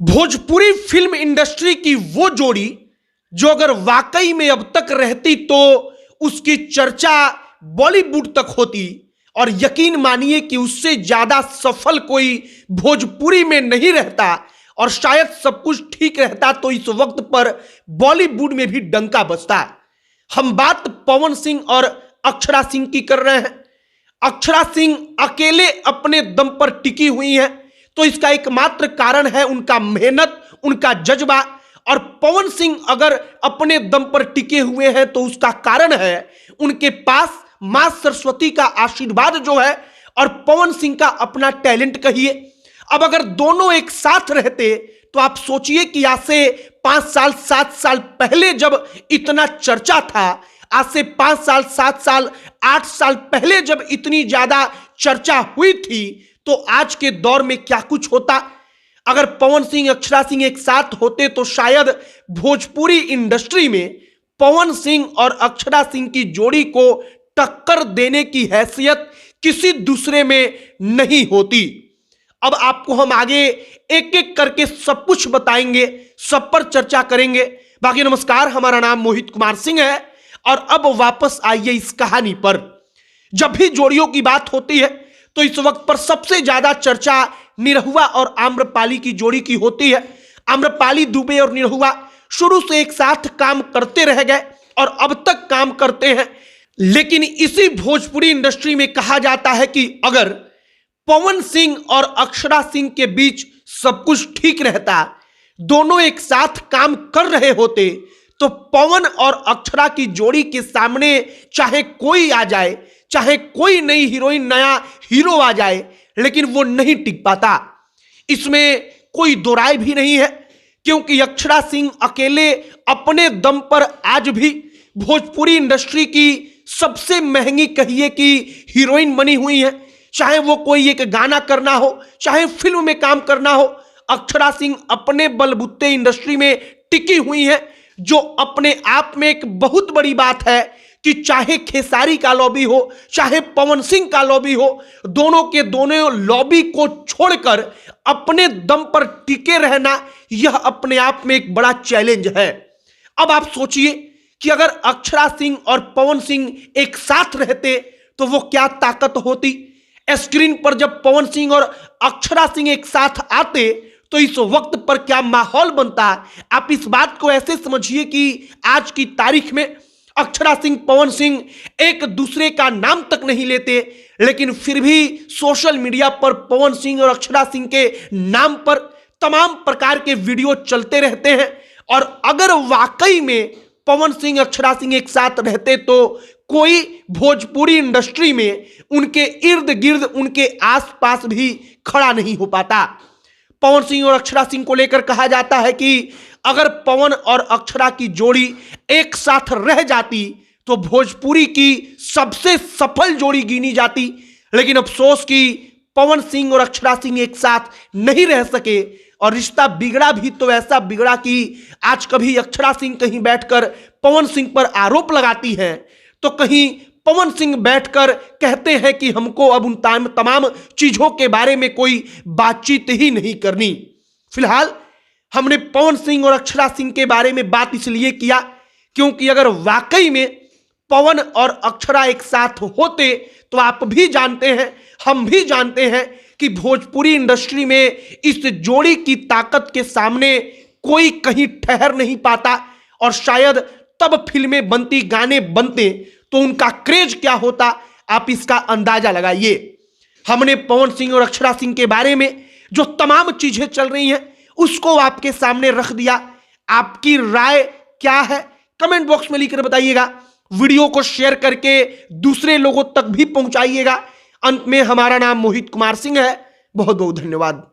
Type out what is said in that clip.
Bhojpuri film industry की वो जोड़ी जो अगर वाकई में अब तक रहती तो उसकी चर्चा बॉलीवुड तक होती, और यकीन मानिए कि उससे ज्यादा सफल कोई भोजपुरी में नहीं रहता, और शायद सब कुछ ठीक रहता तो इस वक्त पर बॉलीवुड में भी डंका बजता। हम बात पवन सिंह और अक्षरा सिंह की कर रहे हैं। अक्षरा सिंह अकेले अपने दम पर टिकी हुई हैं, तो इसका एकमात्र कारण है उनका मेहनत, उनका जज्बा। और पवन सिंह अगर अपने दम पर टिके हुए हैं तो उसका कारण है उनके पास मां सरस्वती का आशीर्वाद जो है, और पवन सिंह का अपना टैलेंट कहिए। अब अगर दोनों एक साथ रहते तो आप सोचिए कि आज से 5 साल 7 साल पहले जब इतना चर्चा था, आज से 5 साल 7 साल 8 साल पहले जब इतनी ज्यादा चर्चा हुई थी, तो आज के दौर में क्या कुछ होता। अगर पवन सिंह अक्षरा सिंह एक साथ होते तो शायद भोजपुरी इंडस्ट्री में पवन सिंह और अक्षरा सिंह की जोड़ी को टक्कर देने की हैसियत किसी दूसरे में नहीं होती। अब आपको हम आगे एक एक करके सब कुछ बताएंगे, सब पर चर्चा करेंगे। बाकी नमस्कार, हमारा नाम मोहित कुमार सिंह है, और अब वापस आइए इस कहानी पर। जब भी जोड़ियों की बात होती है तो इस वक्त पर सबसे ज्यादा चर्चा निरहुआ और आम्रपाली की जोड़ी की होती है। आम्रपाली दुबे और निरहुआ शुरू से एक साथ काम करते रह गए और अब तक काम करते हैं, लेकिन इसी भोजपुरी इंडस्ट्री में कहा जाता है कि अगर पवन सिंह और अक्षरा सिंह के बीच सब कुछ ठीक रहता, दोनों एक साथ काम कर रहे होते, तो पवन और अक्षरा की जोड़ी के सामने चाहे कोई आ जाए, चाहे कोई नई हीरोइन नया हीरो आ जाए, लेकिन वो नहीं टिक पाता। इसमें कोई दो राय भी नहीं है, क्योंकि अक्षरा सिंह अकेले अपने दम पर आज भी भोजपुरी इंडस्ट्री की सबसे महंगी कहिए कि हीरोइन बनी हुई है। चाहे वो कोई एक गाना करना हो, चाहे फिल्म में काम करना हो, अक्षरा सिंह अपने बलबूते इंडस्ट्री में टिकी हुई है, जो अपने आप में एक बहुत बड़ी बात है कि चाहे खेसारी का लॉबी हो, चाहे पवन सिंह का लॉबी हो, दोनों के दोनों लॉबी को छोड़कर अपने दम पर टिके रहना, यह अपने आप में एक बड़ा चैलेंज है। अब आप सोचिए कि अगर अक्षरा सिंह और पवन सिंह एक साथ रहते तो वो क्या ताकत होती। स्क्रीन पर जब पवन सिंह और अक्षरा सिंह एक साथ आते तो इस वक्त पर क्या माहौल बनता। आप इस बात को ऐसे समझिए कि आज की तारीख में अक्षरा सिंह पवन सिंह एक दूसरे का नाम तक नहीं लेते, लेकिन फिर भी सोशल मीडिया पर पवन सिंह और अक्षरा सिंह के नाम पर तमाम प्रकार के वीडियो चलते रहते हैं। और अगर वाकई में पवन सिंह अक्षरा सिंह एक साथ रहते तो कोई भोजपुरी इंडस्ट्री में उनके इर्द गिर्द, उनके आसपास भी खड़ा नहीं हो पाता। पवन सिंह और अक्षरा सिंह को लेकर कहा जाता है कि अगर पवन और अक्षरा की जोड़ी एक साथ रह जाती तो भोजपुरी की सबसे सफल जोड़ी गिनी जाती, लेकिन अफसोस कि पवन सिंह और अक्षरा सिंह एक साथ नहीं रह सके, और रिश्ता बिगड़ा भी तो ऐसा बिगड़ा कि आज कभी अक्षरा सिंह कहीं बैठकर पवन सिंह पर आरोप लगाती है, तो कहीं पवन सिंह बैठकर कहते हैं कि हमको अब उन तमाम चीजों के बारे में कोई बातचीत ही नहीं करनी। फिलहाल हमने पवन सिंह और अक्षरा सिंह के बारे में बात इसलिए किया क्योंकि अगर वाकई में पवन और अक्षरा एक साथ होते तो आप भी जानते हैं, हम भी जानते हैं कि भोजपुरी इंडस्ट्री में इस जोड़ी की ताकत के सामने कोई कहीं ठहर नहीं पाता, और शायद तब फिल्में बनती, गाने बनते तो उनका क्रेज क्या होता, आप इसका अंदाजा लगाइए। हमने पवन सिंह और अक्षरा सिंह के बारे में जो तमाम चीजें चल रही हैं उसको आपके सामने रख दिया। आपकी राय क्या है कमेंट बॉक्स में लिखकर बताइएगा। वीडियो को शेयर करके दूसरे लोगों तक भी पहुंचाइएगा। अंत में हमारा नाम मोहित कुमार सिंह है। बहुत बहुत धन्यवाद।